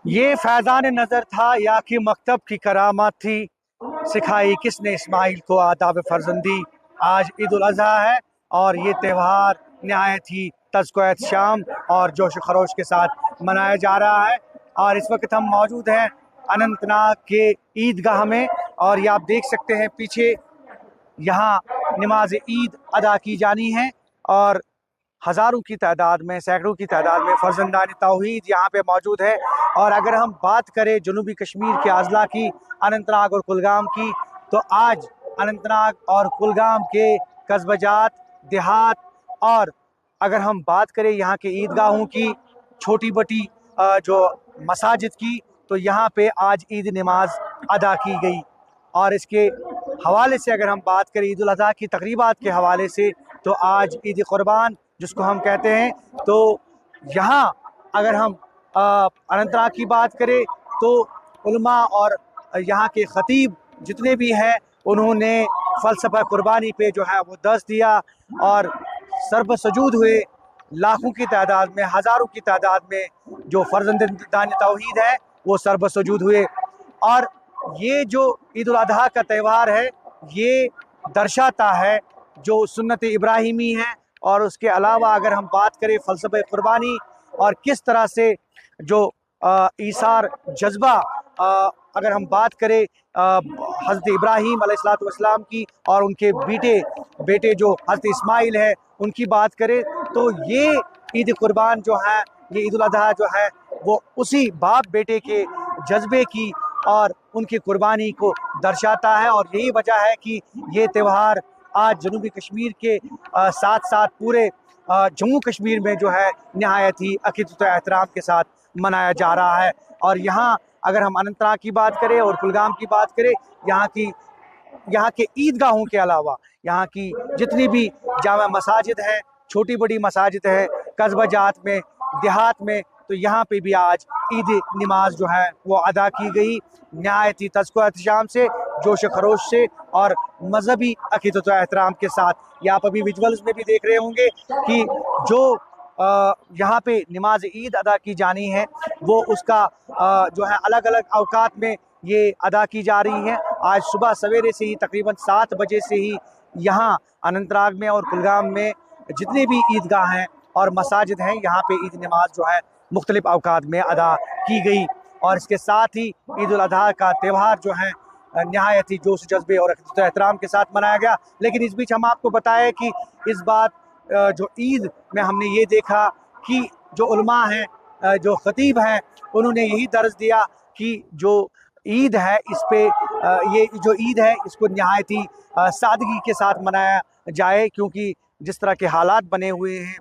ये फैज़ान नज़र था या कि मकतब की करामत थी, सिखाई किसने इस्माइल को आदाब फर्जंदी। आज ईद उल अज़हा है और ये त्यौहार नहायत ही तज़कियत शाम और जोश खरोश के साथ मनाया जा रहा है। और इस वक्त हम मौजूद हैं अनंतनाग के ईदगाह में, और ये आप देख सकते हैं पीछे यहाँ नमाज ईद अदा की जानी है, और हज़ारों की तादाद में, सैकड़ों की तादाद में फर्जंदान तौहीद यहाँ पे मौजूद है। और अगर हम बात करें जनूबी कश्मीर के अजला की, अनंतनाग और कुलगाम की, तो आज अनंतनाग और कुलगाम के कस्बजात, देहात, और अगर हम बात करें यहाँ के ईदगाहों की, छोटी बटी जो मसाजिद की, तो यहाँ पे आज ईद नमाज अदा की गई। और इसके हवाले से अगर हम बात करें ईद उल अज़हा की तकरीबात के हवाले से, तो आज ईद कुर्बान जिसको हम कहते हैं, तो यहाँ अगर हम अनंतनाग की बात करें तो उलमा और यहाँ के ख़तीब जितने भी हैं, उन्होंने फ़लसफ़ा कुर्बानी पे जो है वो दर्स दिया, और सरब सजूद हुए लाखों की तादाद में, हज़ारों की तादाद में जो फर्जंदान तौहीद है वो सरब सजूद हुए। और ये जो ईद उल अज़हा का त्यौहार है, ये दर्शाता है जो सुन्नत इब्राहिमी है। और उसके अलावा अगर हम बात करें फ़लसफ़े कुर्बानी और किस तरह से जो ईसार जज्बा, अगर हम बात करें हज़रत इब्राहीम अलैहिस्सलातु वस्सलाम की, और उनके बेटे जो हज़रत इस्माइल है उनकी बात करें, तो ये ईद कुर्बान जो है, ये ईद उल अज़हा जो है, वो उसी बाप बेटे के जज्बे की और उनकी कुर्बानी को दर्शाता है। और यही वजह है कि ये त्यौहार आज जनूबी कश्मीर के साथ साथ पूरे जम्मू कश्मीर में जो है नहायत ही अक़ीदत व एहतराम के साथ मनाया जा रहा है। और यहाँ अगर हम अनंतनाग की बात करें और कुलगाम की बात करें, यहाँ के ईदगाहों के अलावा यहाँ की जितनी भी जामा मसाजिद हैं, छोटी बड़ी मसाजिद हैं, कस्बा जात में, देहात में, तो यहाँ पे भी आज ईद नमाज जो है वो अदा की गई नहायत ही तज़कियत शाम से, जोश खरोश से और मजहबी अक़ीदत व एहतराम के साथ। ये आप अभी विजुअल्स में भी देख रहे होंगे कि जो यहाँ पे नमाज ईद अदा की जानी है, वो उसका जो है अलग अलग अवकात में ये अदा की जा रही है। आज सुबह सवेरे से ही तकरीबन 7 बजे से ही यहाँ अनंतनाग में और कुलगाम में जितने भी ईदगाह हैं और मसाजिद हैं, यहाँ पे ईद नमाज जो है मुख्तलिफ अवकात में अदा की गई। और इसके साथ ही ईद उल अज़हा का त्यौहार जो है नहायत ही जोश जज्बे और एहतराम के साथ मनाया गया। लेकिन इस बीच हम आपको बताएं कि इस बात जो ईद में हमने ये देखा कि जो उलमा हैं, जो ख़तीब हैं, उन्होंने यही दर्ज दिया कि जो ईद है इस पे ये जो ईद है इसको नहायत ही सादगी के साथ मनाया जाए, क्योंकि जिस तरह के हालात बने हुए हैं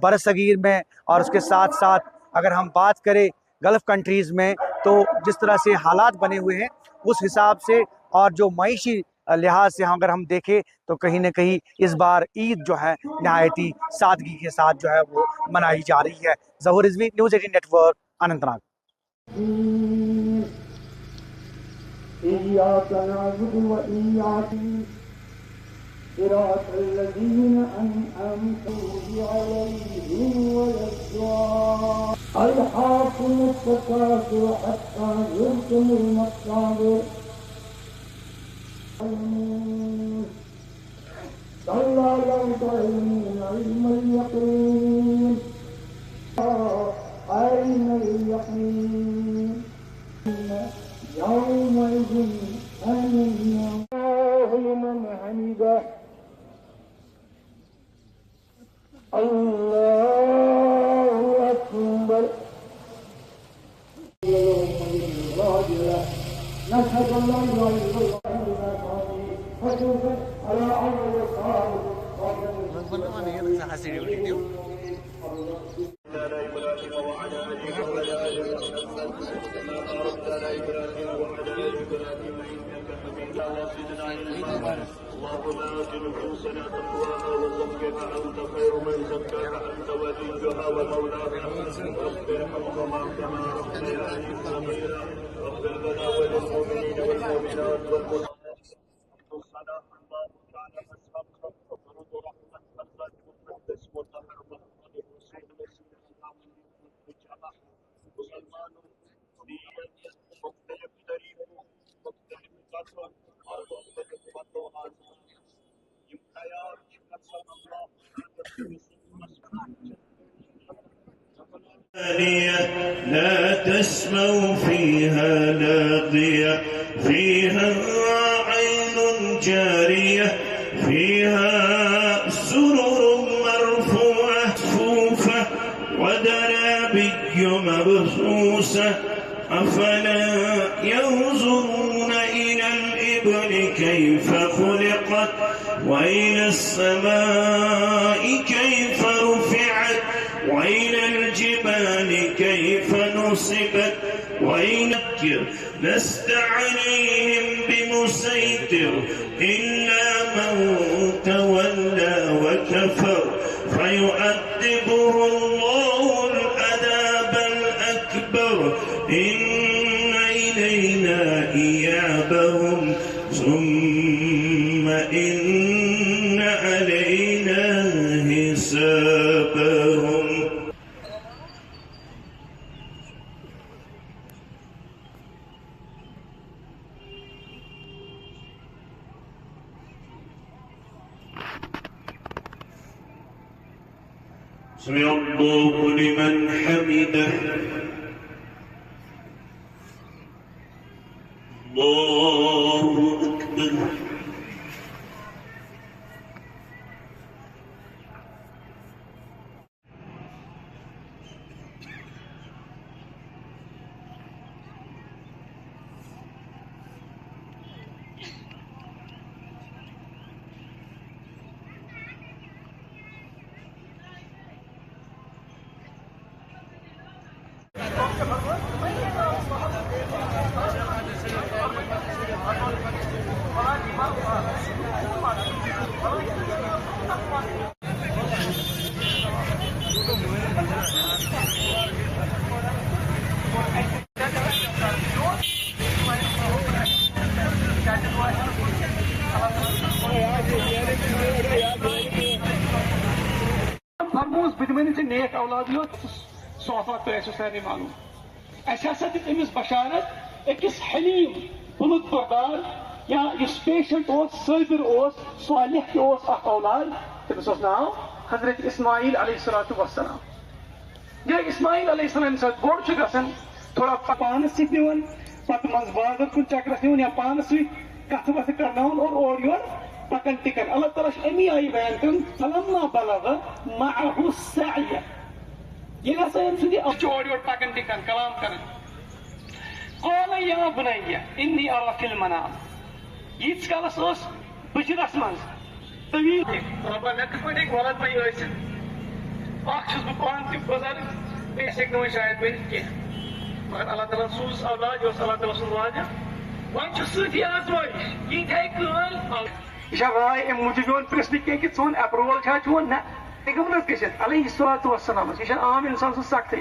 बरसगीर में, और उसके साथ साथ अगर हम बात करें गल्फ़ कंट्रीज़ में, तो जिस तरह से हालात बने हुए हैं उस हिसाब से और जो मईशी लिहाज से अगर हम देखें, तो कहीं न कहीं इस बार ईद जो है नहायत ही सादगी के साथ जो है वो मनाई जा रही है। ज़हूर रिज़वी, न्यूज़ 18 नेटवर्क, अनंतनाग। دانية لا تسمع فيها لاغية فيها عين جارية فيها سرر مرفوعة صفوفة ودرابي مبثوثة أفلا ينظرون إلى الإبل كيف خلقت وإلى السماء كيف رفعت وإلى الجبال كيف نصبت وإلى لست عليهم بمسيطر إلا من تولى وكفر فيؤدبه الله العذاب الأكبر إن إلينا إيابهم ثم إن علينا حسابهم. سمع الله لمن حمده. الله أكبر. فرموز بدمن سے نیک اولاد یوت صحفات تو ایسے سارے معلوم ایسا دت امس بشارت اکس حلیم بلند بردار یا اس پیشنٹ صابر صالح اخ اولاد تمس ناو حضرت اسماعیل علیہ الصلوۃ والسلام. یہ اسماعیل علیہ السلام سات بوڑ چھ گژھان تھوڑا پانس ست نوان پتہ منز بازر کن چکرس نوان یا پانس ست کتھ وتھ کرناون اور اور پکن ٹکن. اللہ تعالیٰ امی آئی بیان کرن فلما بلغ معه السعي یہ ہسا سندی اور یور پکن ٹکن کلام کرن قال یا بنی انی ارى في المنام یت کالس اس بشرس منز طویل ربا مے کتھ پٲٹھۍ غلط پی ٲسِتھ اکھ چھُس بہٕ پانہٕ تہِ گُزر بیٚیہِ ہیٚکہِ نہٕ وۄنۍ شاید بٔنِتھ کینٛہہ مگر اللہ تعالیٰ سوٗز اولاد یہِ اوس اللہ تعالیٰ سُنٛد واجہ وۄنۍ چھُ سۭتی آزمٲیش یہِ تھایہِ کٲلۍ یہ رائے ام موجود پرسن کی کہ چون اپروول چھا چون نہ گژھِتھ علیہ الصلوۃ والسلام یہ عام انسان سٕنٛز سختی